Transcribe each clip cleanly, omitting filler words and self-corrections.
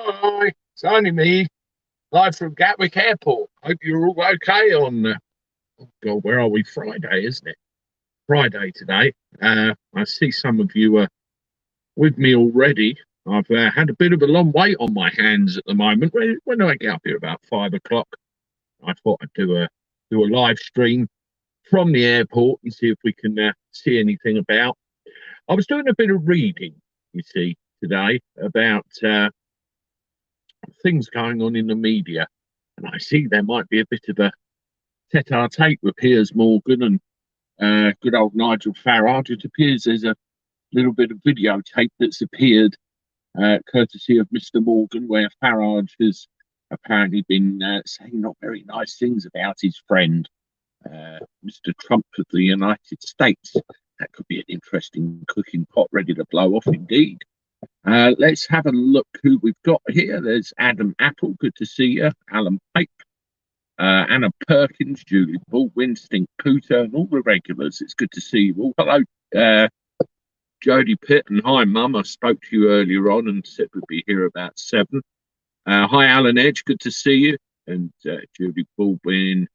Hi, it's only me, live from Gatwick Airport. Hope you're all okay on, oh God, where are we? Friday, isn't it? Friday today. I see some of you are with me already. I've had a bit of a long wait on my hands at the moment. When I get up here about 5 o'clock, I thought I'd do a live stream from the airport and see if we can see anything about. I was doing a bit of reading, you see, today about things going on in the media, and I see there might be a bit of a tete-a-tete with Piers Morgan and good old Nigel Farage. It appears there's a little bit of videotape that's appeared, courtesy of Mr. Morgan, where Farage has apparently been saying not very nice things about his friend, Mr. Trump of the United States. That could be an interesting cooking pot ready to blow off indeed. Let's have a look who we've got here. There's Adam Apple, good to see you. Alan Pape, Anna Perkins, Julie Baldwin, Stink Pooter, and all the regulars. It's good to see you all. Hello, Jodie Pitt, and hi, Mum. I spoke to you earlier on and said we'd be here about 7. Hi, Alan Edge, good to see you. And Julie Baldwin.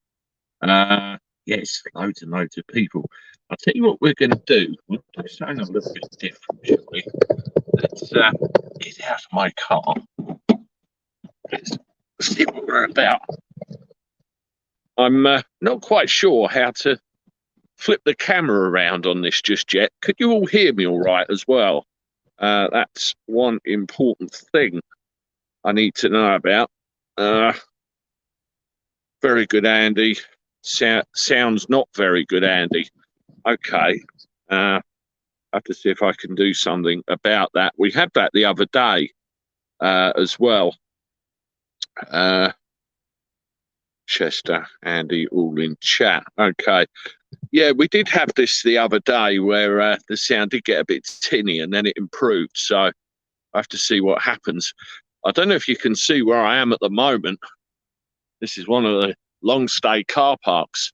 Yes, loads and loads of people. I'll tell you what we're going to do. We'll do something a little bit different, shall we? Let's get out of my car. Let's see what we're about. I'm not quite sure how to flip the camera around on this just yet. Could you all hear me all right as well? That's one important thing I need to know about. Very good, Andy. Sounds not very good, Andy. Okay. I have to see if I can do something about that. We had that the other day as well. Chester, Andy, all in chat. Okay. Yeah, we did have this the other day where the sound did get a bit tinny and then it improved. So I have to see what happens. I don't know if you can see where I am at the moment. This is one of the long stay car parks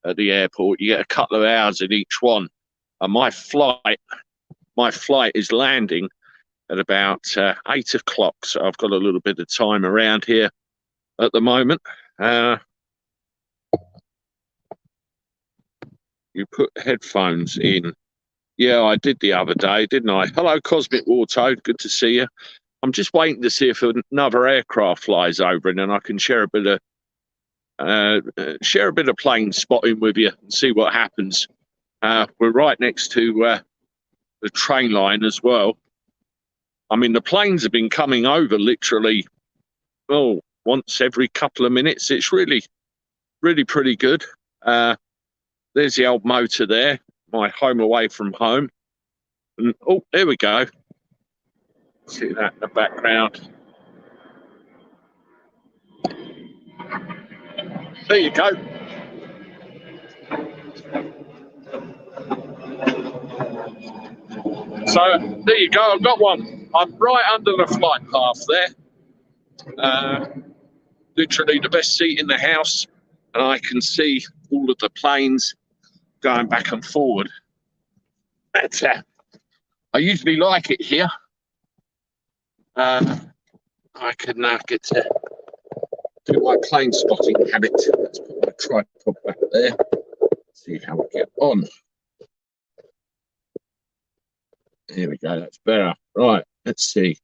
at the airport. You get a couple of hours in each one. And my flight is landing at about 8 o'clock. So I've got a little bit of time around here at the moment. You put headphones in. Yeah, I did the other day, didn't I? Hello, Cosmic Wartoad. Good to see you. I'm just waiting to see if another aircraft flies over and then I can share a bit of plane spotting with you and see what happens. We're right next to the train line as well. I mean, the planes have been coming over literally, once every couple of minutes. It's really, really pretty good. There's the old motor there, my home away from home. And, there we go. See that in the background. There you go. So there you go. I've got one. I'm right under the flight path there. Literally the best seat in the house, and I can see all of the planes going back and forward. That's I usually like it here. I can now get to do my plane spotting habit. Let's put my tripod back there. See how we get on. Here we go, that's better. Right, let's see.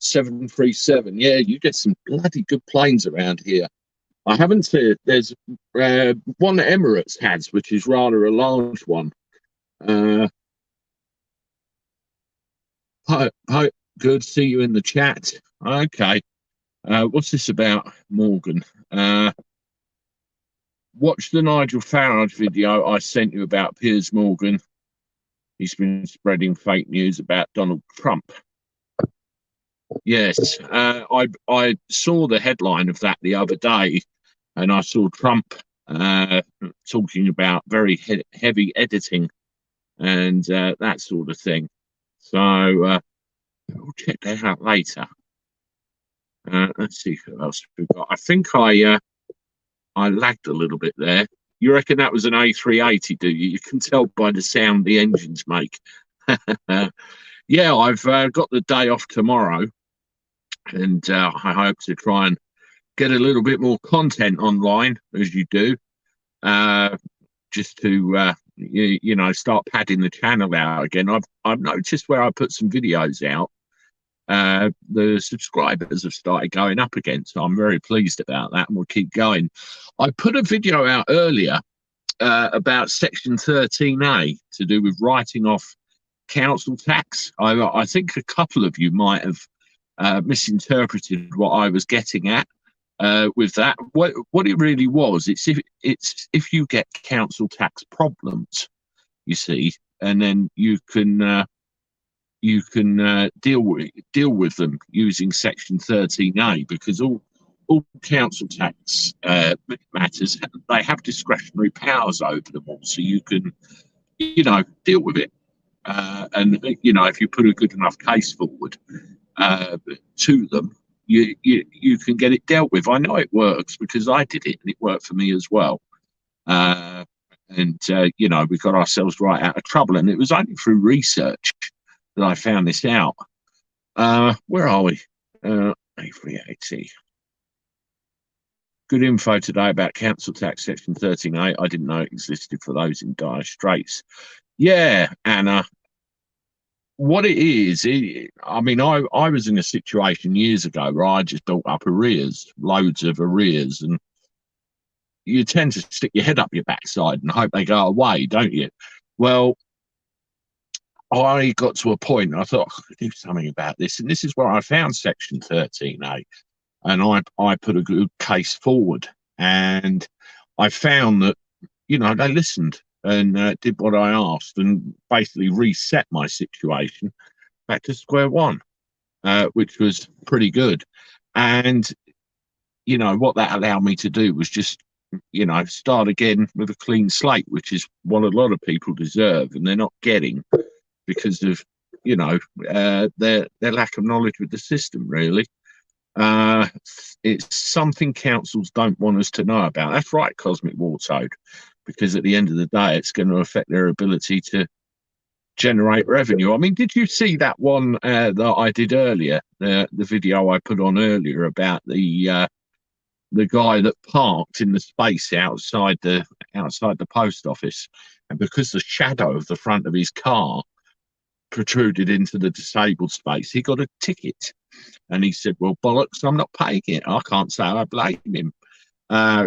737. Yeah, you get some bloody good planes around here. I haven't seen it. There's one that Emirates has, which is rather a large one. Hi, good to see you in the chat. Okay. What's this about, Morgan? Watch the Nigel Farage video I sent you about Piers Morgan. He's been spreading fake news about Donald Trump. Yes, I saw the headline of that the other day, and I saw Trump talking about very heavy editing and that sort of thing. So we'll check that out later. Let's see who else we've got. I think I lagged a little bit there. You reckon that was an A380, do you? You can tell by the sound the engines make. Yeah, I've got the day off tomorrow. and I hope to try and get a little bit more content online as you do, just to you know, start padding the channel out again. I've noticed where I put some videos out, the subscribers have started going up again, so I'm very pleased about that, and we'll keep going. I put a video out earlier about Section 13A to do with writing off council tax. I think a couple of you might have misinterpreted what I was getting at with that. What it really was, it's if you get council tax problems, you see, and then you can deal with them using Section 13A, because all council tax matters, they have discretionary powers over them all, so you can, you know, deal with it. And you know, if you put a good enough case forward to them, you can get it dealt with. I know it works because I did it and it worked for me as well. And you know, we got ourselves right out of trouble, and it was only through research that I found this out. Where are we? A380. Good info today about council tax Section 13A. I didn't know it existed for those in dire straits. Yeah, Anna. What it is, I mean, I was in a situation years ago where I just built up arrears, loads of arrears, and you tend to stick your head up your backside and hope they go away, don't you? Well, I got to a point and I thought, I could do something about this. And this is where I found Section 13A. And I put a good case forward. And I found that, you know, they listened and did what I asked and basically reset my situation back to square one, which was pretty good. And, you know, what that allowed me to do was just, you know, start again with a clean slate, which is what a lot of people deserve and they're not getting because of, you know, their lack of knowledge with the system, really. It's something councils don't want us to know about. That's right, Cosmic War Toad, because at the end of the day, it's going to affect their ability to generate revenue. I mean, did you see that one that I did earlier, the video I put on earlier about the guy that parked in the space outside the post office, and because the shadow of the front of his car protruded into the disabled space, he got a ticket. And he said, well, bollocks, I'm not paying it. I can't say I blame him.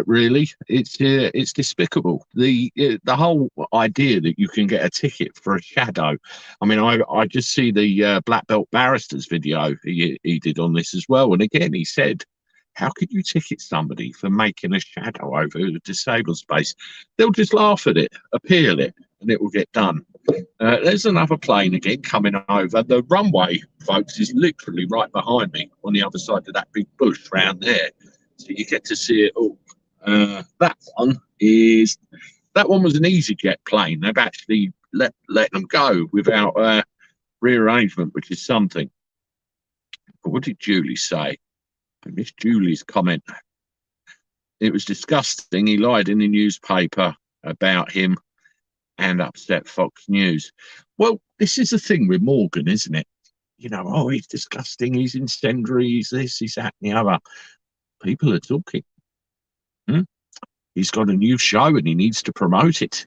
Really, it's despicable. The whole idea that you can get a ticket for a shadow. I mean, I just see the Black Belt Barristers video he did on this as well. And again, he said, how could you ticket somebody for making a shadow over a disabled space? They'll just laugh at it, appeal it, and it will get done. There's another plane again coming over. The runway, folks, is literally right behind me on the other side of that big bush round there. So you get to see it all. That one was an EasyJet plane. They've actually let them go without rearrangement, which is something. But what did Julie say? I missed Julie's comment. It was disgusting. He lied in the newspaper about him and upset Fox News. Well, this is the thing with Morgan, isn't it? You know, oh, he's disgusting, he's incendiary, he's this, he's that, and the other. People are talking. He's got a new show and he needs to promote it.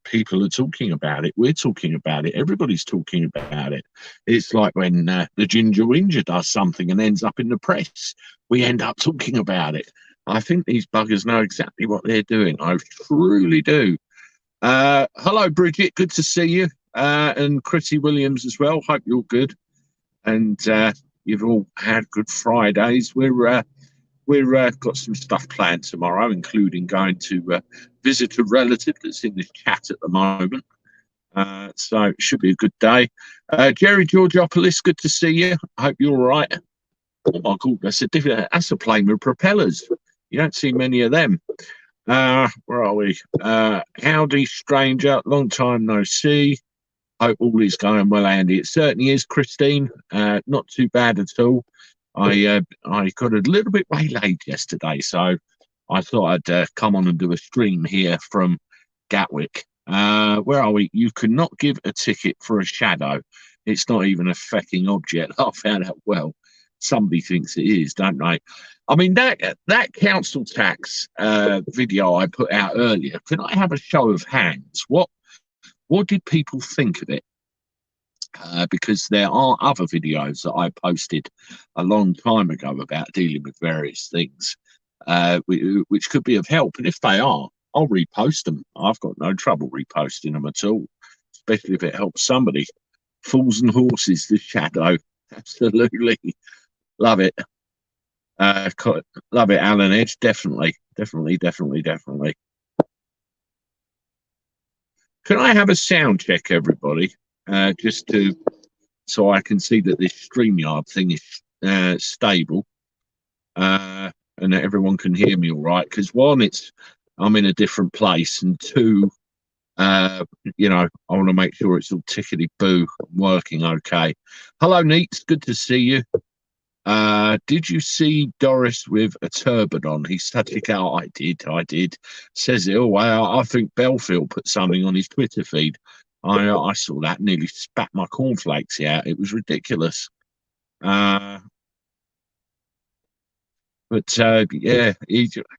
People are talking about it. We're talking about it. Everybody's talking about it. It's like when the Ginger Whinger does something and ends up in the press. We end up talking about it. I think these buggers know exactly what they're doing. I truly do. Hello, Bridget. Good to see you. And Chrissy Williams as well. Hope you're good. And you've all had good Fridays. We've got some stuff planned tomorrow, including going to visit a relative that's in the chat at the moment. So it should be a good day. Jerry Georgiopolis, good to see you. I hope you're all right. Oh my God, that's a plane with propellers. You don't see many of them. Where are we? Howdy, stranger. Long time no see. Hope all is going well, Andy. It certainly is, Christine. Not too bad at all. I got a little bit waylaid yesterday, so I thought I'd come on and do a stream here from Gatwick. Where are we? You cannot give a ticket for a shadow. It's not even a fecking object. I found out well. somebody thinks it is, don't they? I mean, that council tax video I put out earlier, can I have a show of hands? What did people think of it? Because there are other videos that I posted a long time ago about dealing with various things, which could be of help. And if they are, I'll repost them. I've got no trouble reposting them at all, especially if it helps somebody. Fools and Horses, The Shadow. Absolutely. Love it. Love it, Alan Edge. Definitely. Can I have a sound check, everybody? Just so I can see that this StreamYard thing is stable, and that everyone can hear me all right. Because one, I'm in a different place, and two, I want to make sure it's all tickety boo working okay. Hello, Neats. Good to see you. Did you see Doris with a turban on? He's static out. I did. Says it all. I think Belfield put something on his Twitter feed. I saw that, nearly spat my cornflakes out. It was ridiculous. But yeah,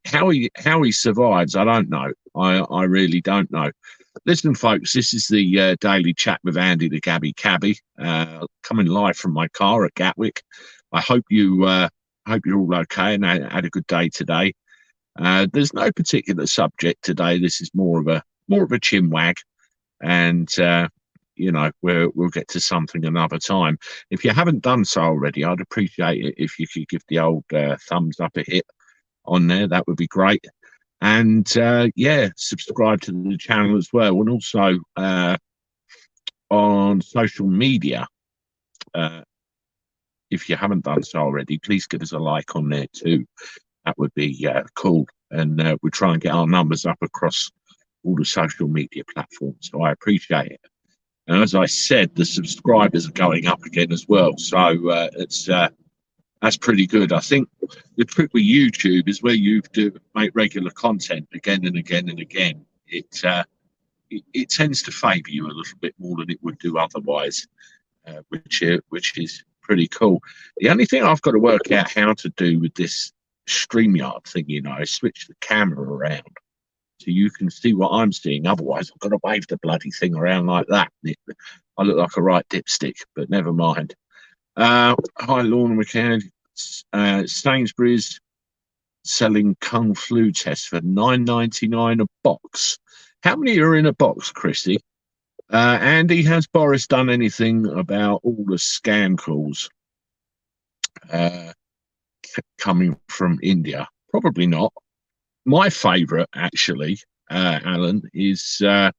how he survives, I don't know. I really don't know. Listen, folks, this is the daily chat with Andy the Gabby Cabby, coming live from my car at Gatwick. I hope you're all okay and had a good day today. There's no particular subject today. This is more of a chinwag, and we'll get to something another time. If you haven't done so already, I'd appreciate it if you could give the old thumbs up a hit on there. That would be great. And subscribe to the channel as well, and also on social media. If you haven't done so already, please give us a like on there too. That would be cool. And we'll try and get our numbers up across all the social media platforms. So I appreciate it. And as I said, the subscribers are going up again as well. So that's pretty good. I think the trick with YouTube is where you do make regular content again and again and again. It tends to favour you a little bit more than it would do otherwise, which is pretty cool. The only thing I've got to work out how to do with this StreamYard thing, is switch the camera around so you can see what I'm seeing. Otherwise, I've got to wave the bloody thing around like that. I look like a right dipstick, but never mind. Hi, Lorna McCann. Sainsbury's selling Kung Flu tests for $9.99 a box. How many are in a box, Chrissy? Andy, has Boris done anything about all the scam calls coming from India? Probably not. My favourite, actually, Alan, is the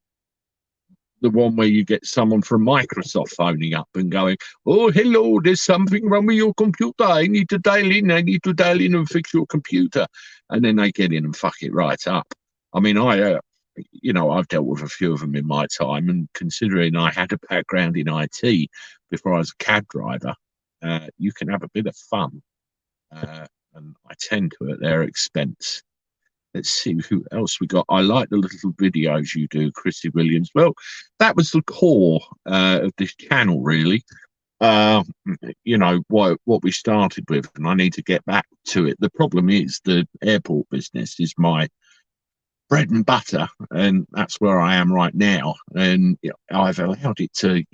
one where you get someone from Microsoft phoning up and going, "Oh, hello, there's something wrong with your computer. I need to dial in and fix your computer." And then they get in and fuck it right up. I mean, I've dealt with a few of them in my time, and considering I had a background in IT before I was a cab driver, you can have a bit of fun, and I tend to at their expense. Let's see who else we got. I like the little videos you do, Chrissy Williams. Well, that was the core of this channel, really. What we started with, and I need to get back to it. The problem is the airport business is my bread and butter, and that's where I am right now. And I've allowed it to,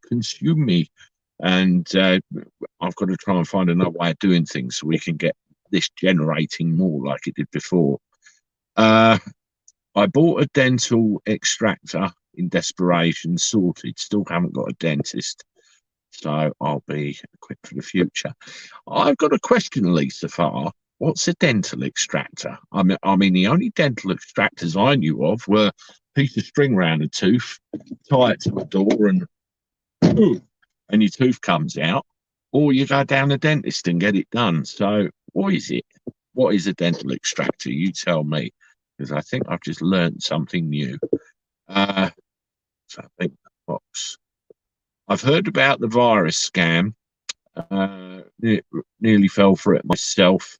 consume me. And I've got to try and find another way of doing things so we can get this generating more like it did before. I bought a dental extractor in desperation, sorted. Still haven't got a dentist, so I'll be equipped for the future. I've got a question, Lisa Farr. What's a dental extractor? I mean, the only dental extractors I knew of were a piece of string around a tooth, tie it to a door, and your tooth comes out, or you go down the dentist and get it done. So what is it? What is a dental extractor? You tell me, because I think I've just learned something new. So I think the box. I've heard about the virus scam. Nearly fell for it myself.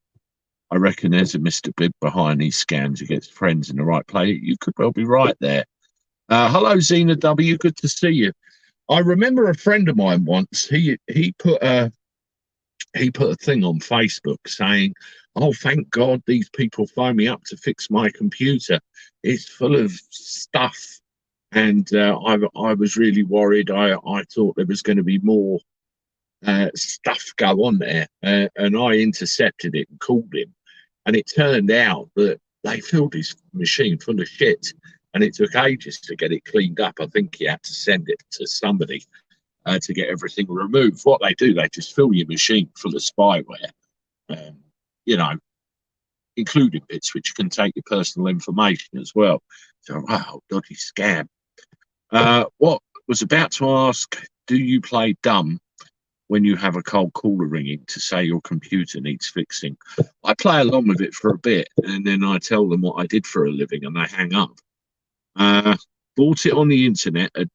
I reckon there's a Mr. Bib behind these scams who gets friends in the right place. You could well be right there. Hello, Zena W. Good to see you. I remember a friend of mine once. He put a he put a thing on Facebook saying, "Oh, thank God these people phone me up to fix my computer. It's full of stuff." And I was really worried. I thought there was going to be more stuff go on there, and I intercepted it and called him. And it turned out that they filled his machine full of shit, and it took ages to get it cleaned up. I think he had to send it to somebody to get everything removed. What they do, they just fill your machine full of spyware, um, you know, including bits which can take your personal information as well. So, wow, dodgy scam. What was about to ask, do you play dumb when you have a cold caller ringing to say your computer needs fixing? I play along with it for a bit, and then I tell them what I did for a living, and they hang up. Bought it on the internet. A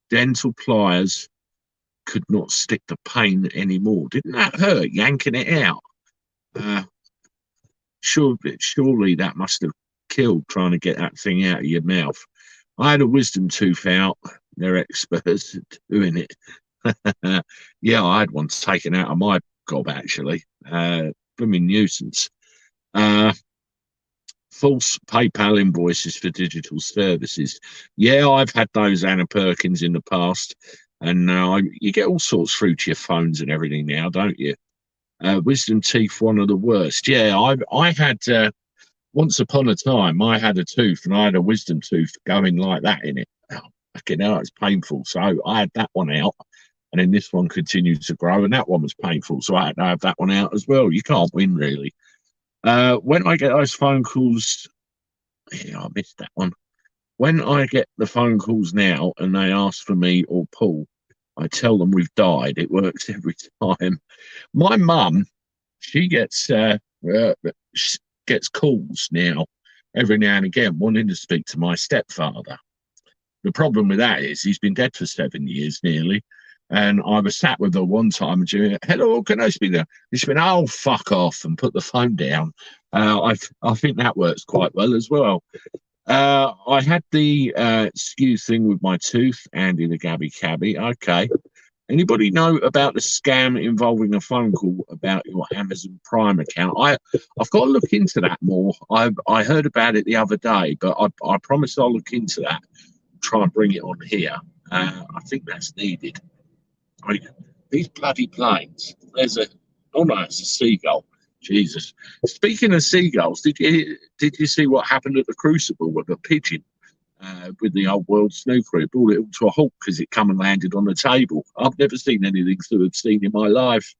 dental pliers could not stick the pain anymore. Didn't that hurt, yanking it out? Surely that must have killed trying to get that thing out of your mouth. I had a wisdom tooth out. They're experts at doing it. Yeah, I had one taken out of my gob, actually. Blooming nuisance. False PayPal invoices for digital services. Yeah, I've had those, Anna Perkins, in the past. And you get all sorts through to your phones and everything now, don't you? Wisdom teeth, one of the worst. Yeah, I had, once upon a time, I had a tooth and I had a wisdom tooth going like that in it. Oh, fucking hell, it's painful. So I had that one out. And then this one continued to grow, and that one was painful. So I had to have that one out as well. You can't win, really. When I get those phone calls, yeah, I missed that one. When I get the phone calls now and they ask for me or Paul, I tell them we've died. It works every time. My mum, she gets calls now every now and again wanting to speak to my stepfather. The problem with that is he's been dead for 7 years nearly. And I was sat with her one time and she went, "Hello, can I speak there?" And she went, "Oh, fuck off," and put the phone down. I think that works quite well as well. I had the skew thing with my tooth, Andy the Gabby Cabby. Okay. Anybody know about the scam involving a phone call about your Amazon Prime account? I've got to look into that more. I heard about it the other day, but I promise I'll look into that. Try and bring it on here. I think that's needed. I mean, these bloody planes. It's a seagull. Jesus. Speaking of seagulls, did you see what happened at the Crucible with a pigeon with the old world snooker? It brought it all to a halt because it come and landed on the table. I've never seen anything so obscene in my life.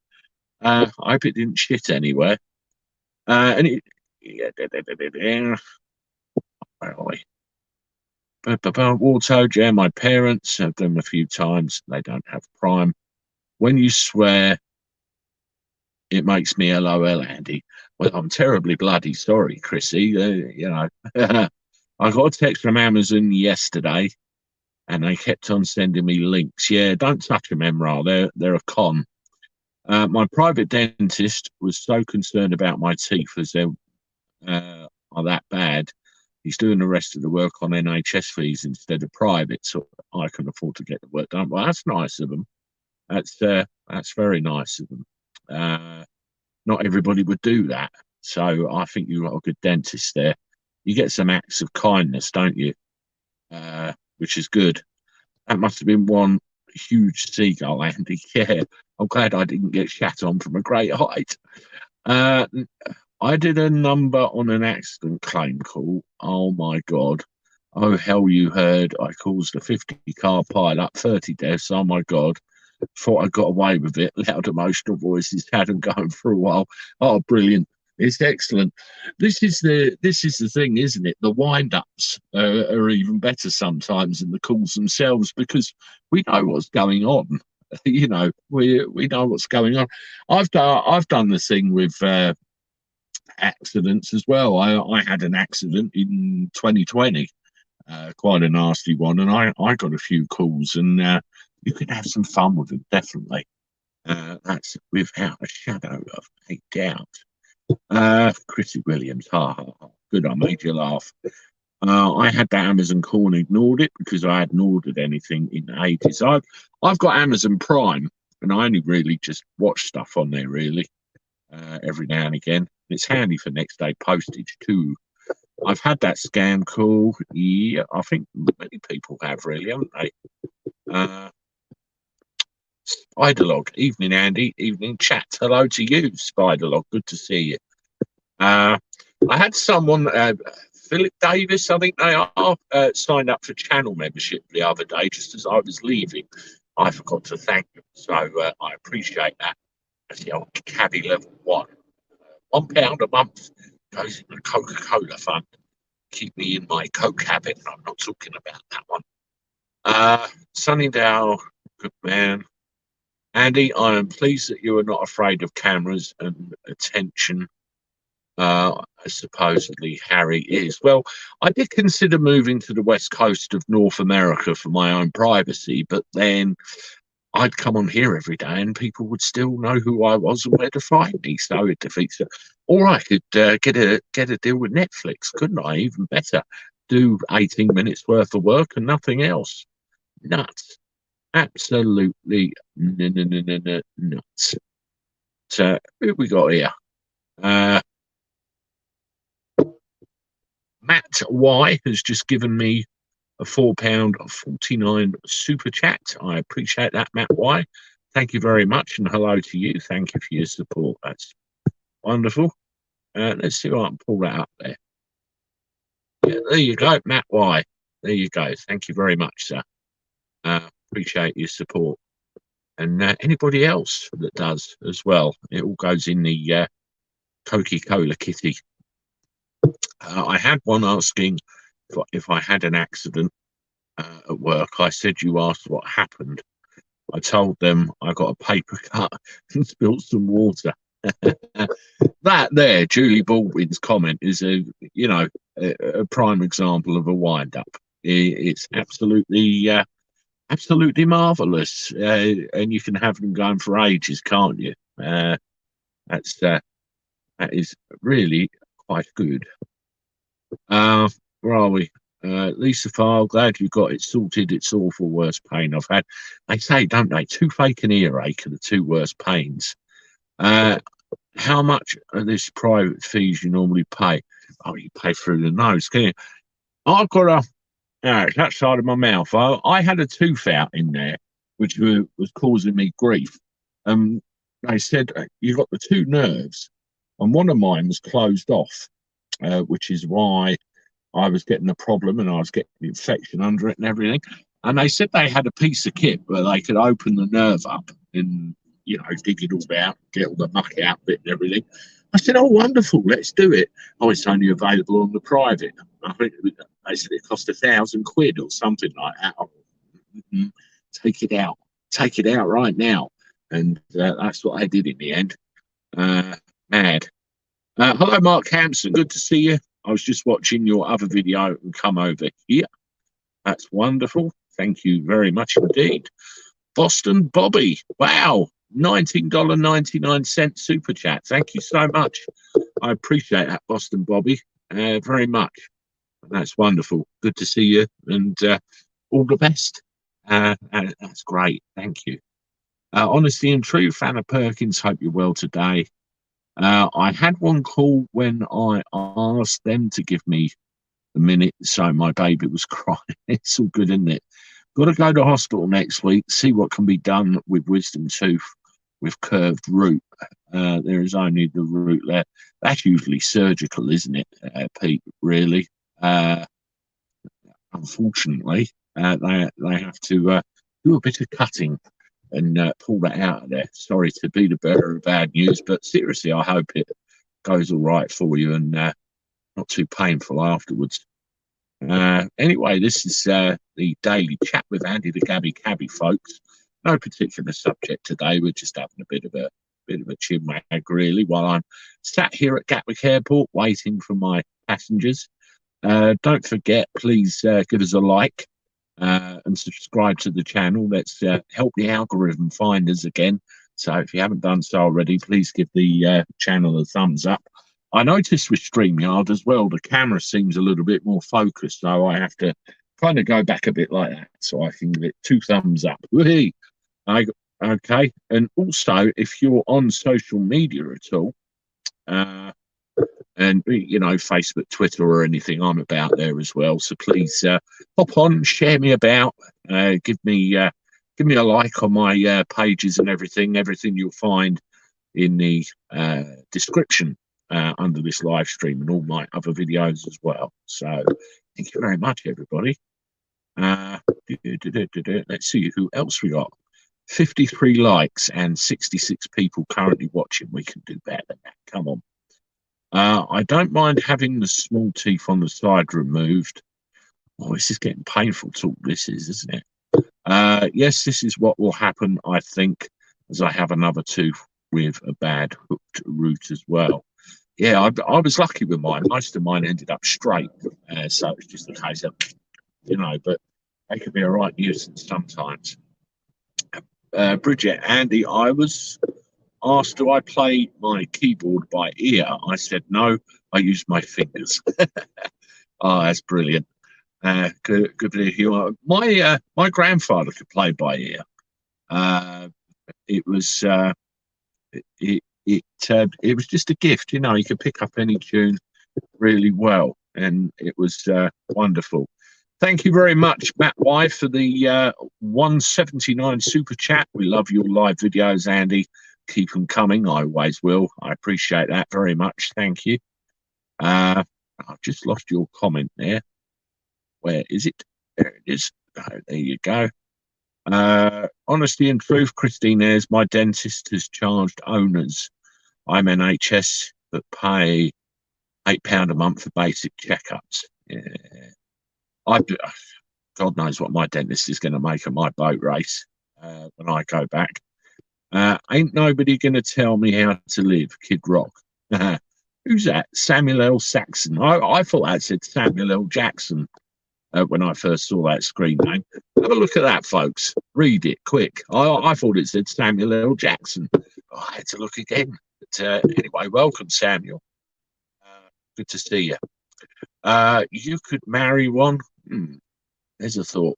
I hope it didn't shit anywhere. And it. War Toad, yeah, my parents have them a few times. They don't have Prime. When you swear, it makes me LOL, Andy. Well, I'm terribly bloody sorry, Chrissy. I got a text from Amazon yesterday, and they kept on sending me links. Yeah, don't touch them, Emra. They're a con. My private dentist was so concerned about my teeth as they are that bad. He's doing the rest of the work on NHS fees instead of private, so I can afford to get the work done. Well, that's nice of them. That's very nice of them. Not everybody would do that, so I think you've got a good dentist there. You get some acts of kindness, don't you? Which is good. That must have been one huge seagull, Andy. Yeah, I'm glad I didn't get shat on from a great height. I did a number on an accident claim call. Oh my God. Oh hell, you heard. I caused a 50-car pile-up, 30 deaths. Oh my God. Thought I got away with it. Loud emotional voices hadn't gone for a while. Oh, brilliant. It's excellent. This is the thing, isn't it? The wind-ups are even better sometimes than the calls themselves because we know what's going on. We know what's going on. I've done the thing with accidents as well. I had an accident in 2020, quite a nasty one, and I got a few calls, and you can have some fun with them, definitely. That's without a shadow of a doubt. Chrissy Williams, ha ha ha. Good, I made you laugh. I had that Amazon call and ignored it because I hadn't ordered anything in ages. I've got Amazon Prime, and I only really just watch stuff on there really every now and again. It's handy for next day postage too. I've had that scam call. Yeah, I think many people have really, haven't they? Spiderlog, evening Andy, evening chat. Hello to you, Spiderlog. Good to see you. I had someone, Philip Davis, I think they are, signed up for channel membership the other day, just as I was leaving. I forgot to thank them, so I appreciate that. That's the old Cabby level 1. £1 a month goes in the Coca-Cola fund. Keep me in my Coke habit. I'm not talking about that one. Sunnydale, good man. Andy, I am pleased that you are not afraid of cameras and attention. Supposedly Harry is. Well, I did consider moving to the west coast of North America for my own privacy, but then I'd come on here every day and people would still know who I was and where to find me. So it defeats it. Or I could get a deal with Netflix, couldn't I? Even better, do 18 minutes worth of work and nothing else. Nuts. Absolutely nuts. So who we got here? Matt Y has just given me a £4.49 super chat. I appreciate that, Matt Y. Thank you very much, and hello to you. Thank you for your support. That's wonderful. Let's see if I can pull that up there. Yeah, there you go, Matt Y. There you go. Thank you very much, sir. Appreciate your support. And anybody else that does as well. It all goes in the Coca-Cola kitty. I had one asking if I had an accident at work. I said, you asked what happened. I told them I got a paper cut and spilled some water. That there, Julie Baldwin's comment is a prime example of a wind-up. It's absolutely marvelous, and you can have them going for ages, can't you? That is really quite good. Where are we? Lisa Farr, glad you got it sorted. It's awful worst pain I've had. They say, don't they, toothache and earache are the two worst pains. How much are this private fees you normally pay? Oh, you pay through the nose, can you? I've got it's that side of my mouth. I had a tooth out in there, which was causing me grief. They said you got the two nerves, and one of mine was closed off, which is why I was getting a problem and I was getting an infection under it and everything. And they said they had a piece of kit where they could open the nerve up and, dig it all out, get all the muck out of it and everything. I said, oh, wonderful, let's do it. Oh, it's only available on the private. I think they said it cost £1,000 or something like that. Oh, take it out right now. And that's what I did in the end. Mad. Hello, Mark Hampson. Good to see you. I was just watching your other video and come over here. That's wonderful. Thank you very much indeed. Boston Bobby. Wow. $19.99 super chat. Thank you so much. I appreciate that, Boston Bobby, very much. That's wonderful. Good to see you, and all the best. That's great. Thank you. Honesty and truth, Anna Perkins. Hope you're well today. I had one call when I asked them to give me a minute, so my baby was crying. It's all good, isn't it? Got to go to hospital next week, see what can be done with wisdom tooth with curved root. There is only the root there. That's usually surgical, isn't it, Pete, really? Unfortunately, they have to do a bit of cutting and pull that out of there. Sorry to be the bearer of bad news, but seriously, I hope it goes all right for you and not too painful afterwards. Anyway, this is the daily chat with Andy the Gabby Cabby, folks. No particular subject today. We're just having a bit of a chinwag, really, while I'm sat here at Gatwick Airport waiting for my passengers. Don't forget, please give us a like and subscribe to the channel. Let's help the algorithm find us again. So if you haven't done so already, please give the channel a thumbs up. I noticed with StreamYard as well, the camera seems a little bit more focused, so I have to kind of go back a bit like that so I can give it 2 thumbs up. Whee! Okay. And also, if you're on social media at all, uh, and Facebook, Twitter, or anything, I'm about there as well. So please hop on, share me about, give me a like on my pages and everything. Everything you'll find in the description under this live stream and all my other videos as well. So thank you very much, everybody. Let's see who else we got. 53 likes and 66 people currently watching. We can do better than that. Come on. I don't mind having the small teeth on the side removed. Oh, this is getting painful talk, this is, isn't it? Yes, this is what will happen, I think, as I have another tooth with a bad hooked root as well. Yeah, I was lucky with mine. Most of mine ended up straight. So it's just a case of, but they can be a right nuisance sometimes. Bridget, Andy, I was asked, do I play my keyboard by ear? I said, no, I use my fingers. Oh, that's brilliant. Good to hear. My grandfather could play by ear. It was it was just a gift, he could pick up any tune really well, and it was wonderful. Thank you very much, Matt Y, for the 179 super chat. We love your live videos, Andy. Keep them coming. I always will. I appreciate that very much. Thank you. I've just lost your comment there. Where is it? There it is. Oh, there you go. Honesty and truth, Christine Ayres, my dentist has charged owners. I'm NHS that pay £8 a month for basic checkups. Yeah. God knows what my dentist is going to make of my boat race when I go back. Ain't nobody going to tell me how to live, Kid Rock. Who's that? Samuel L. Saxon. I thought that said Samuel L. Jackson when I first saw that screen name. Have a look at that, folks. Read it quick. I thought it said Samuel L. Jackson. I had to look again. But anyway, welcome, Samuel. Good to see you. You could marry one. There's a thought.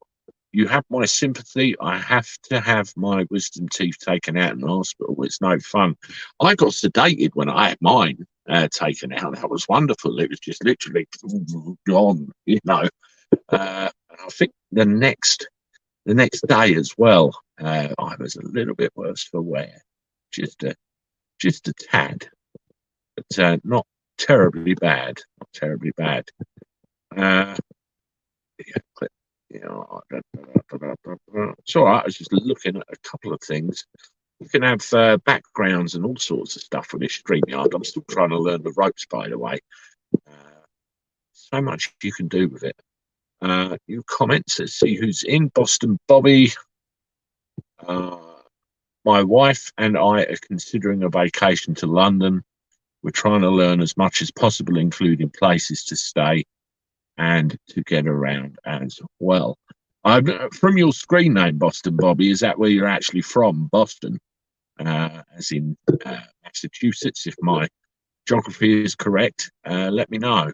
You have my sympathy. I have to have my wisdom teeth taken out in the hospital. It's no fun. I got sedated when I had mine taken out. That was wonderful. It was just literally gone, and I think the next day as well, I was a little bit worse for wear, just a tad, but not terribly bad. Not terribly bad. It's all right. I was just looking at a couple of things. You can have backgrounds and all sorts of stuff for this StreamYard. I'm still trying to learn the ropes, by the way. So much you can do with it. New comments. Let's see who's in. Boston Bobby. My wife and I are considering a vacation to London. We're trying to learn as much as possible, including places to stay and to get around as well. From your screen name, Boston Bobby, is that where you're actually from? Boston, as in Massachusetts? If my geography is correct, let me know.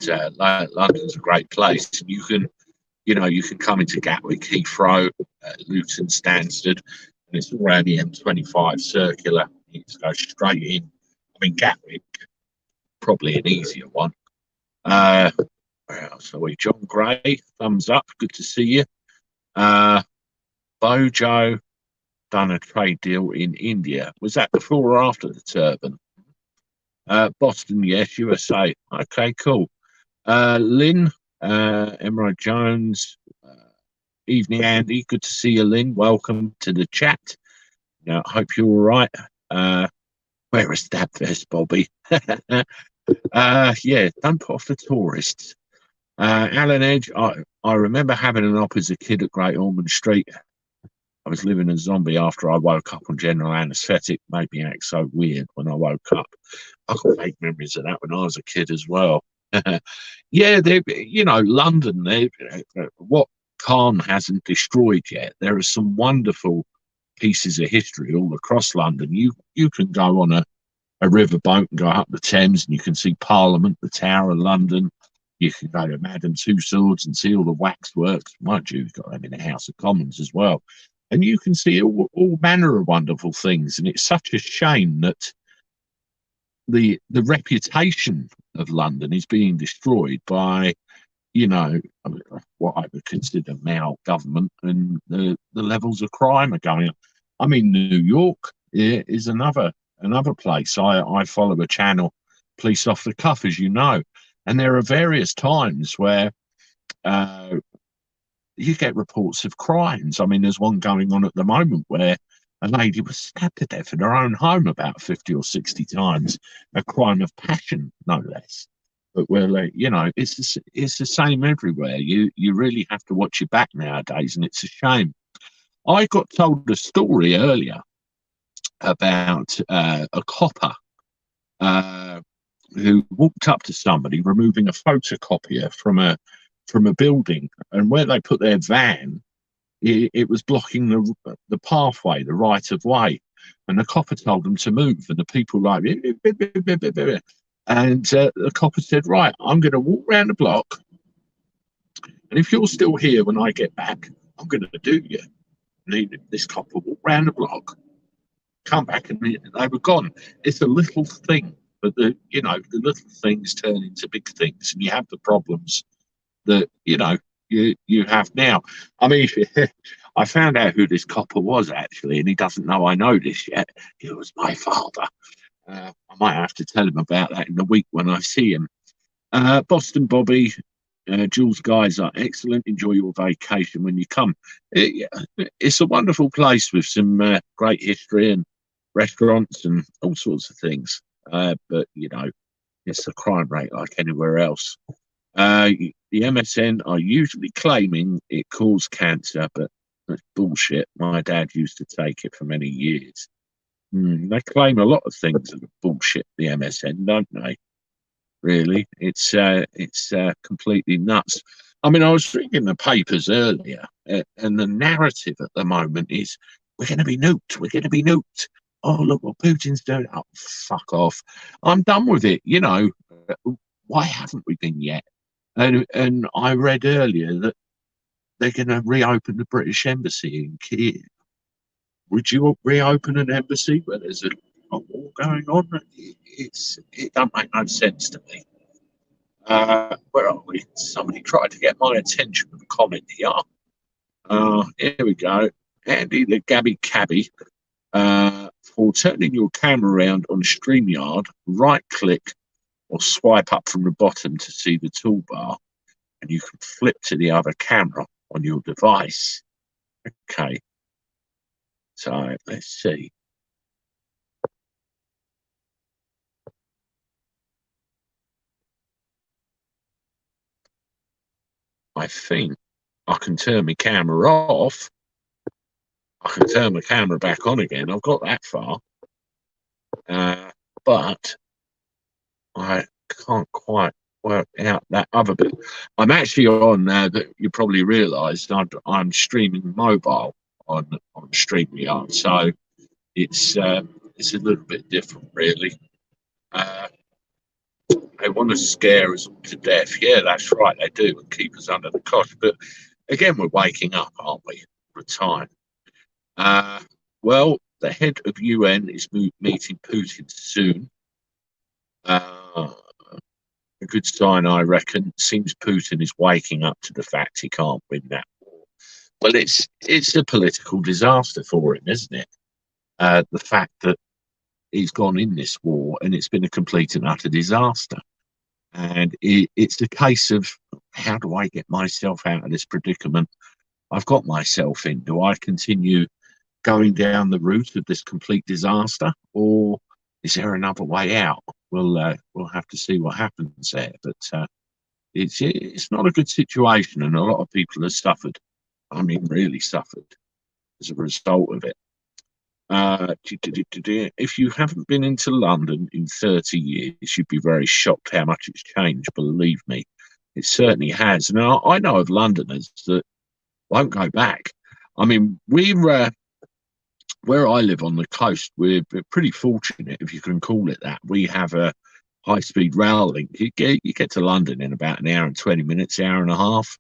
London's a great place. You can come into Gatwick, Heathrow, Luton, Stansted, and it's all around the M25 circular. You just go straight in. I mean, Gatwick, probably an easier one. Where else are we? John Gray, thumbs up. Good to see you. Bojo done a trade deal in India. Was that before or after the turban? Boston, yes. USA. Okay, cool. Lynn, Emerald Jones. Evening, Andy. Good to see you, Lynn. Welcome to the chat. I hope you're all right. Wear a stab vest, Bobby. Yeah, don't put off the tourists. Alan Edge, I remember having an op as a kid at Great Ormond Street. I was living a zombie after I woke up on general anaesthetic. Made me act so weird when I woke up. I got vague memories of that when I was a kid as well. Yeah, London, what Khan hasn't destroyed yet. There are some wonderful pieces of history all across London. You can go on a riverboat and go up the Thames and you can see Parliament, the Tower of London. You can go to Madame Tussauds and see all the waxworks. Mind you, you've got them in the House of Commons as well. and you can see all manner of wonderful things. And it's such a shame that the reputation of London is being destroyed by, what I would consider now government, and the levels of crime are going up. I mean, New York is another place. I follow a channel, Police Off the Cuff, as you know, and there are various times where you get reports of crimes. I mean, there's one going on at the moment where a lady was stabbed to death in her own home about 50 or 60 times, a crime of passion, no less. But it's the same everywhere. You really have to watch your back nowadays, and it's a shame. I got told a story earlier about a copper who walked up to somebody removing a photocopier from a building, and where they put their van, it was blocking the pathway, the right of way, and the copper told them to move, and the people like, and the copper said, right, I'm going to walk around the block, and if you're still here when I get back, I'm going to do you. And this copper walked round the block, come back, and they were gone. It's a little thing, but the little things turn into big things, and you have the problems that you have now. I mean, I found out who this copper was actually, and he doesn't know I know this yet. It was my father. I might have to tell him about that in the week when I see him. Boston Bobby, Jules, guys are excellent. Enjoy your vacation when you come. It's a wonderful place with some great history and restaurants and all sorts of things. But it's a crime rate like anywhere else. The MSN are usually claiming it caused cancer, but that's bullshit. My dad used to take it for many years. They claim a lot of things that are bullshit, the MSN, don't they? Really, it's completely nuts. I mean, I was reading the papers earlier, and the narrative at the moment is we're going to be nuked. We're going to be nuked. Oh, look what Putin's doing. Oh, fuck off. I'm done with it. Why haven't we been yet? And I read earlier that they're going to reopen the British Embassy in Kiev. Would you reopen an embassy where there's a war going on? It don't make no sense to me. Where are we? Somebody tried to get my attention with a comment here. Here we go. Andy the Gabby Cabby. For turning your camera around on StreamYard, right-click or swipe up from the bottom to see the toolbar, and you can flip to the other camera on your device. Okay. So let's see. I think I can turn my camera off. I can turn my camera back on again. I've got that far. But I can't quite work out that other bit. I'm actually on now that you probably realised I'm streaming mobile on StreamYard, so it's a little bit different, really. They want to scare us to death. Yeah, that's right, they do, and keep us under the cosh. But again, we're waking up, aren't we? For time. Well, the head of UN is meeting Putin soon. A good sign, I reckon. Seems Putin is waking up to the fact he can't win that war. Well, it's a political disaster for him, isn't it? The fact that he's gone in this war and it's been a complete and utter disaster. And it's the case of, how do I get myself out of this predicament I've got myself in? Do I continue going down the route of this complete disaster, or is there another way out? We'll have to see what happens there. But it's not a good situation, and a lot of people have suffered. I mean, really suffered as a result of it. If you haven't been into London in 30 years, you'd be very shocked how much it's changed. Believe me, it certainly has. Now, I know of Londoners that won't go back. I mean, we're where I live on the coast, we're pretty fortunate, if you can call it that. We have a high-speed rail link. You get to London in about an hour and 20 minutes, hour and a half.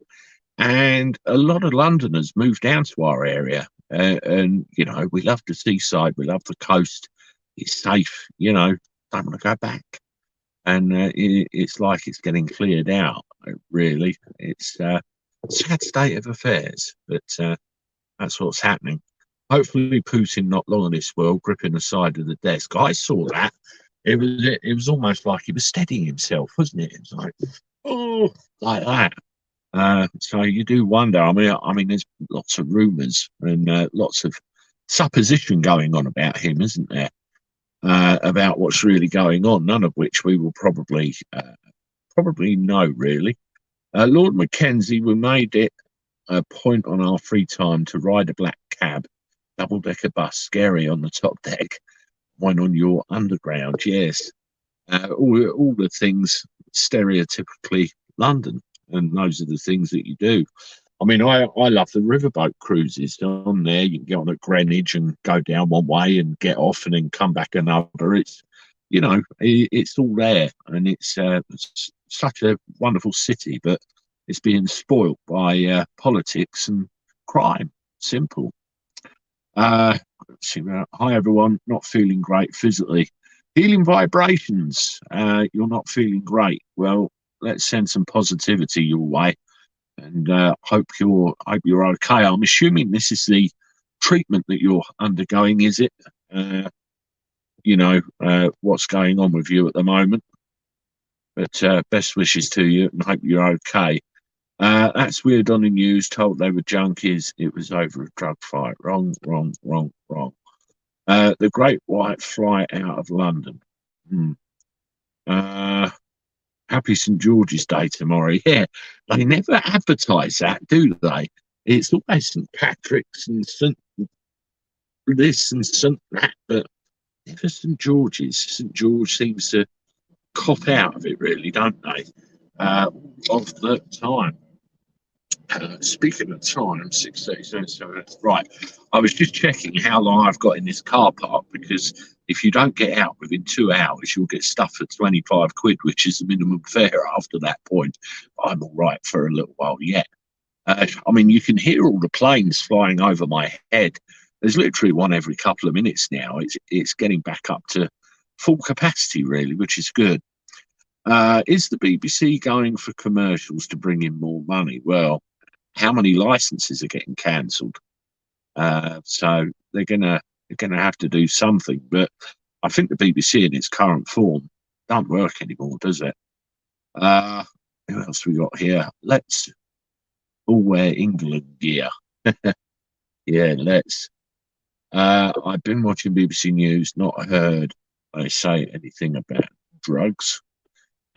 And a lot of Londoners move down to our area And you know, we love the seaside, we love the coast. It's safe, you know. Don't want to go back. And it's like it's getting cleared out. Really, it's a sad state of affairs, but that's what's happening. Hopefully, Putin not long on this world, gripping the side of the desk. I saw that. It was almost like he was steadying himself, wasn't it? It was like, oh, like that. So you do wonder. I mean, there's lots of rumours and lots of supposition going on about him, isn't there? About what's really going on, none of which we will probably know really. Lord Mackenzie, we made it a point on our free time to ride a black cab, double-decker bus, scary on the top deck, one on your underground. Yes, all the things stereotypically London, and those are the things that you do. I mean, I love the riverboat cruises on there. You can get on at Greenwich and go down one way and get off and then come back another. It's, you know, it's all there, and it's such a wonderful city, but it's being spoilt by politics and crime. Simple. Let's see, hi everyone. Not feeling great physically. Healing vibrations. You're not feeling great. Well, let's send some positivity your way, and hope you're okay. I'm assuming this is the treatment that you're undergoing, is it? You know what's going on with you at the moment. But best wishes to you, and hope you're okay. That's weird on the news. Told they were junkies. It was over a drug fight. Wrong, wrong, wrong, wrong. The Great White Flight out of London. Happy St George's Day tomorrow. Yeah, they never advertise that, do they? It's always St Patrick's and St this and St that, but never St George's. St George seems to cop out of it, really, don't they? Of the time. Speaking of time, 6:37. So right. I was just checking how long I've got in this car park, because if you don't get out within 2 hours, you'll get stuffed for 25 quid, which is the minimum fare after that point. I'm all right for a little while yet. I mean, you can hear all the planes flying over my head. There's literally one every couple of minutes now. It's getting back up to full capacity, really, which is good. Is the BBC going for commercials to bring in more money? Well, how many licenses are getting cancelled? So they're gonna have to do something. But I think the BBC in its current form don't work anymore, does it? Who else we got here? Let's all wear England gear. Yeah, let's. I've been watching BBC News, not heard they say anything about drugs.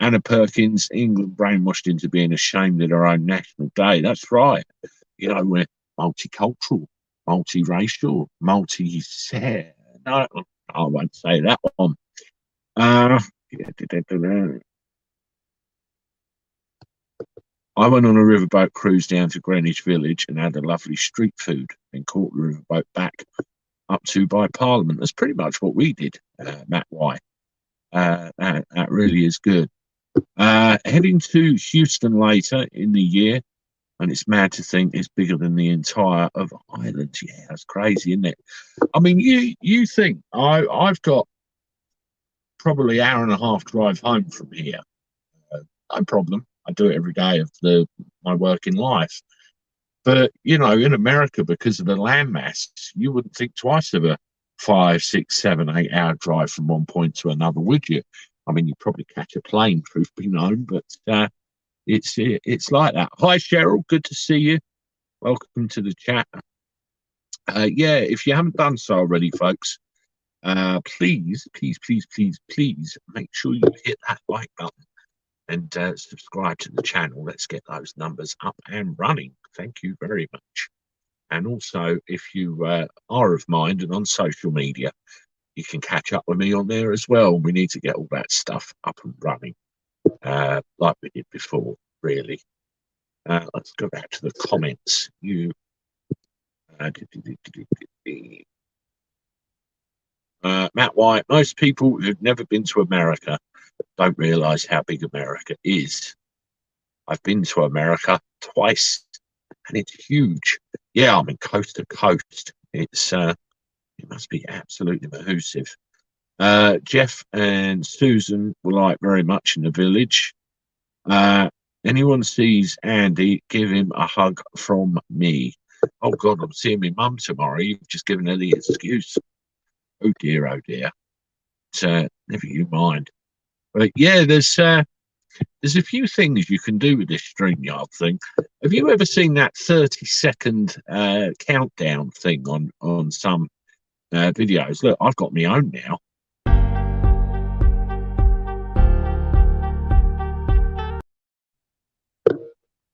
Anna Perkins, England brainwashed into being ashamed of their own national day. That's right. You know, we're multicultural, multiracial, no, I won't say that one. I went on a riverboat cruise down to Greenwich Village and had a lovely street food, and caught the riverboat back up to by Parliament. That's pretty much what we did, Matt Y. That really is good. Heading to Houston later in the year, and it's mad to think it's bigger than the entire of Ireland. Yeah, that's crazy, isn't it? I mean, you think I've got probably an hour and a half drive home from here. No problem. I do it every day of my working life. But you know, in America, because of the landmass, you wouldn't think twice of a 5, 6, 7, 8 hour drive from one point to another, would you? I mean, you'd probably catch a plane, truth be known, but it's like that. Hi, Cheryl. Good to see you. Welcome to the chat. Yeah, if you haven't done so already, folks, please make sure you hit that like button and subscribe to the channel. Let's get those numbers up and running. Thank you very much. And also, if you are of mind and on social media, you can catch up with me on there as well. We need to get all that stuff up and running like we did before, really. Let's go back to the comments. Matt White, most people who've never been to America don't realise how big America is. I've been to America twice, and it's huge. Yeah, I mean, coast to coast. It must be absolutely mahoosive. Jeff and Susan were like very much in the village. Uh, Anyone sees Andy, give him a hug from me. Oh God, I'm seeing my mum tomorrow. You've just given her the excuse. Oh dear, oh dear. Never you mind. But yeah, there's a few things you can do with this StreamYard thing. Have you ever seen that 30-second countdown thing on some videos? Look, I've got my own now.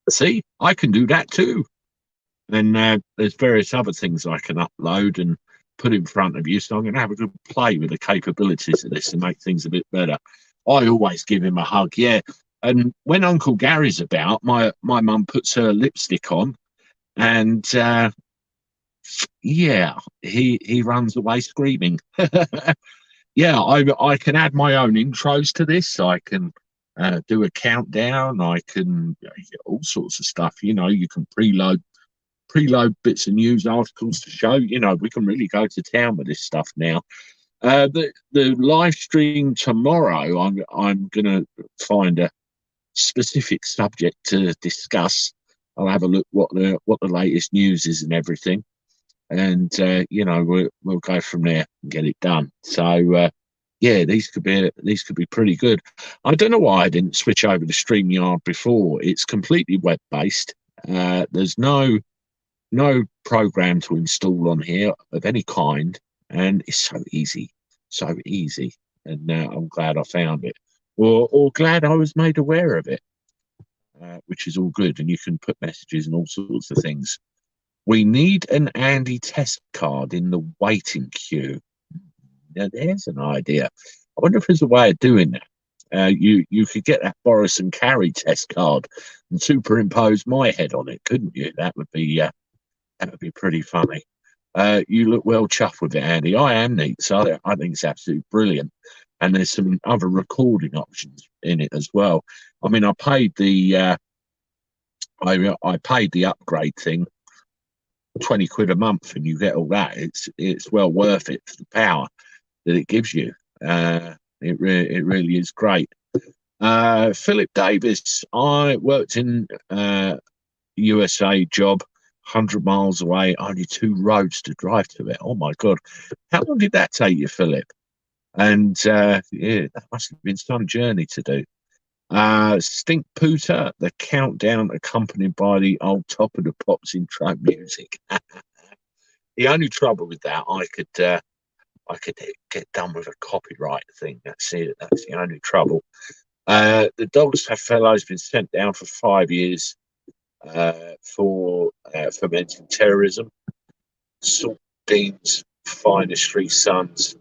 See, I can do that too. And there's various other things I can upload and put in front of you. So I'm going to have a good play with the capabilities of this and make things a bit better. I always give him a hug, yeah. And when Uncle Gary's about, my mum puts her lipstick on, and yeah, he runs away screaming. Yeah, I can add my own intros to this. I can do a countdown. I can all sorts of stuff. You know, you can preload bits of news articles to show. You know, we can really go to town with this stuff now. The live stream tomorrow, I'm gonna find a specific subject to discuss. I'll have a look what the latest news is and everything, and you know, we'll go from there and get it done. So yeah, these could be pretty good. I don't know why I didn't switch over to StreamYard before. It's completely web based. There's no program to install on here of any kind, and it's so easy, so easy. And I'm glad I found it, or glad I was made aware of it, which is all good. And you can put messages and all sorts of things. We need an Andy test card in the waiting queue. Now, there's an idea. I wonder if there's a way of doing that. You could get that Boris and Carrie test card and superimpose my head on it, couldn't you? That would be pretty funny. You look well chuffed with it, Andy. I am neat, so I think it's absolutely brilliant. And there's some other recording options in it as well. I mean, I paid the upgrade thing, £20 a month, and you get all that. It's well worth it for the power that it gives you. It really is great. Philip Davis, I worked in USA job, 100 miles away, only 2 roads to drive to it. Oh my God. How long did that take you, Philip? And yeah, that must have been some journey to do. Stink Pooter, the countdown accompanied by the old Top of the Pops intro music. The only trouble with that, I could get done with a copyright thing. That's it. That's the only trouble. The Dogs Have Fellows been sent down for 5 years for fomenting terrorism. Salt Dean's finest 3 sons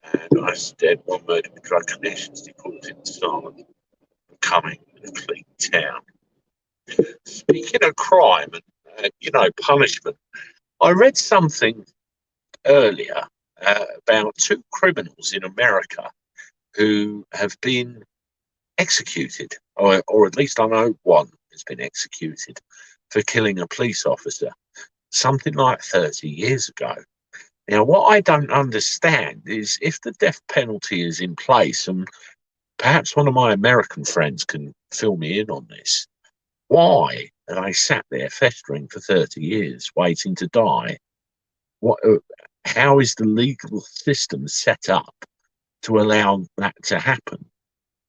and Ice Dead, one murdered with drug connections, deported to Silent, becoming a clean town. Speaking of crime and punishment, I read something earlier about 2 criminals in America who have been executed, or at least I know one has been executed for killing a police officer, something like 30 years ago. Now, what I don't understand is if the death penalty is in place, and perhaps one of my American friends can fill me in on this, why are they sat there festering for 30 years waiting to die? How is the legal system set up to allow that to happen?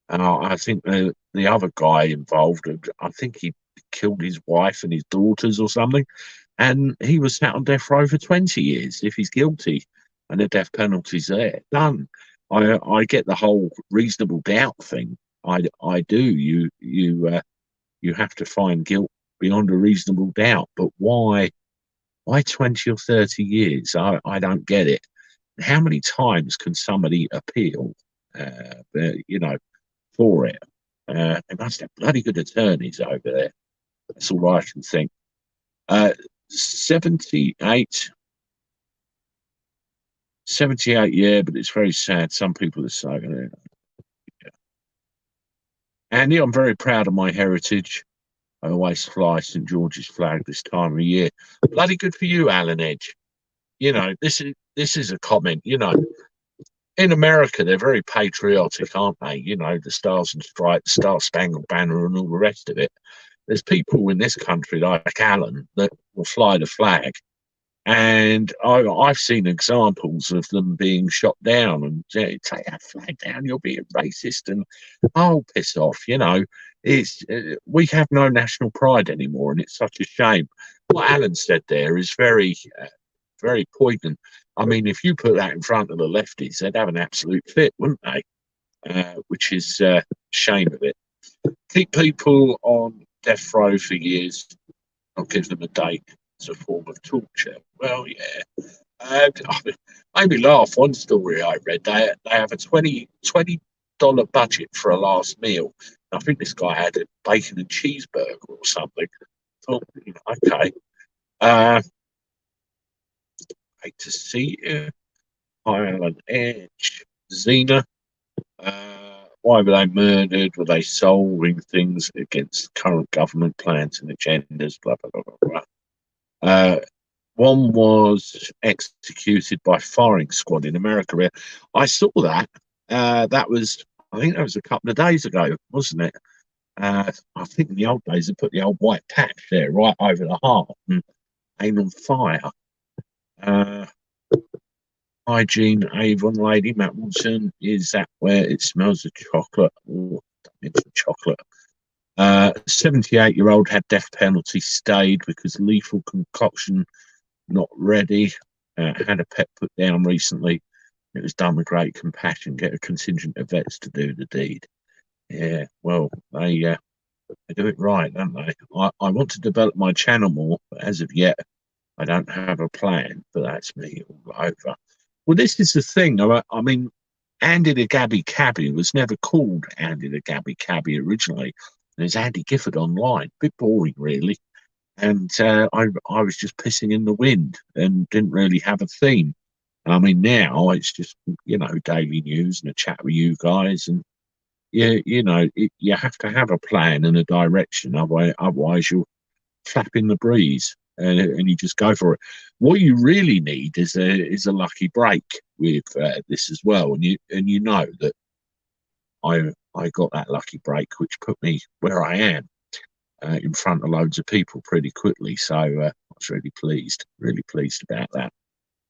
And I think the other guy involved, I think he killed his wife and his daughters or something, and he was sat on death row for 20 years if he's guilty, and the death penalty's there. Done. I get the whole reasonable doubt thing. I do. You have to find guilt beyond a reasonable doubt, but why 20 or 30 years? I don't get it. How many times can somebody appeal? For it. They must have bloody good attorneys over there. That's all I can think. 78, yeah, but it's very sad. Some people are saying, yeah. Andy, I'm very proud of my heritage. I always fly St George's flag this time of year. Bloody good for you, Alan Edge. this is a comment. In America, they're very patriotic, aren't they? The Stars and Stripes, Star Spangled Banner, and all the rest of it. There's people in this country like Alan that will fly the flag, and I've seen examples of them being shot down and take that flag down. You're being racist, and piss off. It's we have no national pride anymore, and it's such a shame. What Alan said there is very poignant. I mean, if you put that in front of the lefties, they'd have an absolute fit, wouldn't they? Which is a shame of it. Keep people on death row for years, not give them a date. It's a form of torture. Well, yeah. Made me laugh. One story I read, they have a $20 budget for a last meal. I think this guy had a bacon and cheeseburger or something. I thought, okay. Hate to see you. Ireland Edge. Xena. Why were they murdered? Were they solving things against current government plans and agendas? Blah, blah, blah, blah, blah. One was executed by firing squad in America. I saw that. I think that was a couple of days ago, wasn't it? I think in the old days they put the old white patch there right over the heart and aim on fire. Hygiene Avon Lady Matt Wilson, is that where it smells of chocolate? Oh, don't mention chocolate. 78-year-old had death penalty stayed because lethal concoction not ready. Had a pet put down recently. It was done with great compassion. Get a contingent of vets to do the deed. Yeah, well, they do it right, don't they? I want to develop my channel more, but as of yet, I don't have a plan. But that's me all over. Well, this is the thing. I mean, Andy the Gabby Cabby was never called Andy the Gabby Cabby originally. There's Andy Gifford online. Bit boring, really. And I was just pissing in the wind and didn't really have a theme. I mean, now it's just, daily news and a chat with you guys. And, you have to have a plan and a direction. Otherwise you'll flap in the breeze and you just go for it. What you really need is a lucky break with this as well. And you know that I got that lucky break, which put me where I am. In front of loads of people pretty quickly. So I was really pleased about that.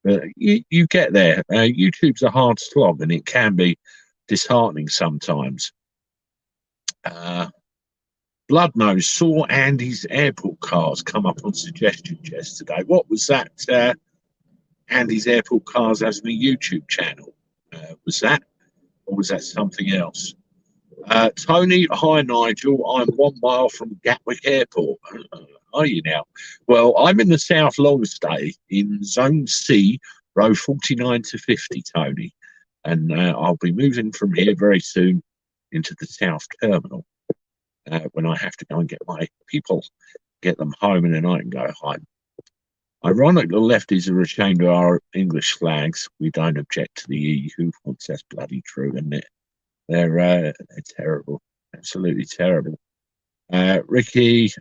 But you get there. YouTube's a hard slog and it can be disheartening sometimes. Bloodnose saw Andy's airport cars come up on suggestions yesterday. What was that? Andy's airport cars as a YouTube channel? Was that? Or was that something else? Tony, hi Nigel. I'm 1 mile from Gatwick Airport. Are you now? Well, I'm in the South Long Stay in Zone C, row 49 to 50, Tony. And I'll be moving from here very soon into the South Terminal when I have to go and get my people, get them home, and then I can go home. Ironic, the lefties are ashamed of our English flags. We don't object to the EU. Once that's bloody true, isn't it? They're terrible, absolutely terrible. Ricky,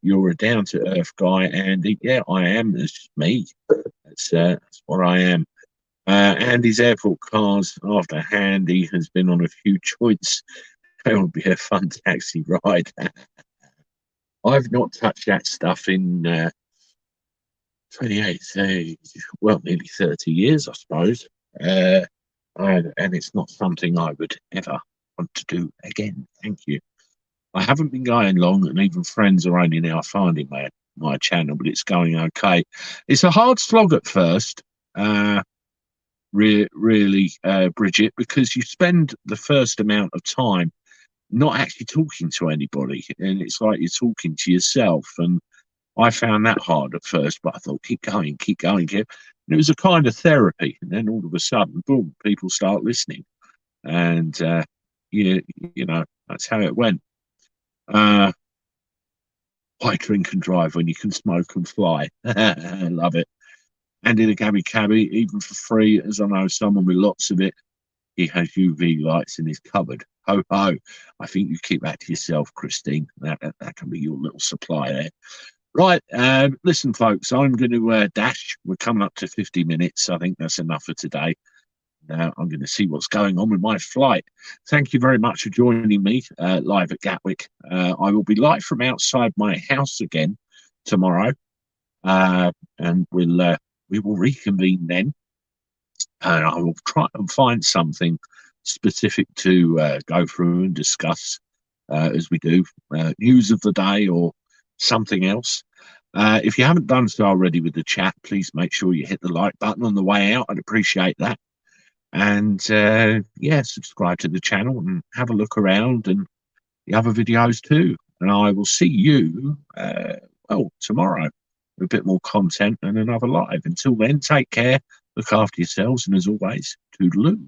you're a down-to-earth guy, Andy. Yeah, I am. It's me. That's what I am. Andy's airport cars after Handy has been on a few joints. It will be a fun taxi ride. I've not touched that stuff in 28, nearly 30 years, I suppose. And it's not something I would ever want to do again. Thank you. I haven't been going long, and even friends are only now finding my channel, but it's going okay. It's a hard slog at first, really, Bridget, because you spend the first amount of time not actually talking to anybody, and it's like you're talking to yourself. And I found that hard at first, but I thought, keep going. And it was a kind of therapy. And then all of a sudden, boom, people start listening. And, that's how it went. Why drink and drive when you can smoke and fly? I love it. Andy the Gabby Cabby, even for free, as I know someone with lots of it, he has UV lights in his cupboard. Ho, ho. I think you keep that to yourself, Christine. That can be your little supply there. Right, listen, folks, I'm going to dash. We're coming up to 50 minutes. I think that's enough for today. Now I'm going to see what's going on with my flight. Thank you very much for joining me live at Gatwick. I will be live from outside my house again tomorrow, and we will reconvene then. And I will try and find something specific to go through and discuss as we do news of the day or something else. If you haven't done so already with the chat, please make sure you hit the like button on the way out. I'd appreciate that. And yeah, subscribe to the channel and have a look around and the other videos too. And I will see you, tomorrow with a bit more content and another live. Until then, take care, look after yourselves, and as always, toodaloo.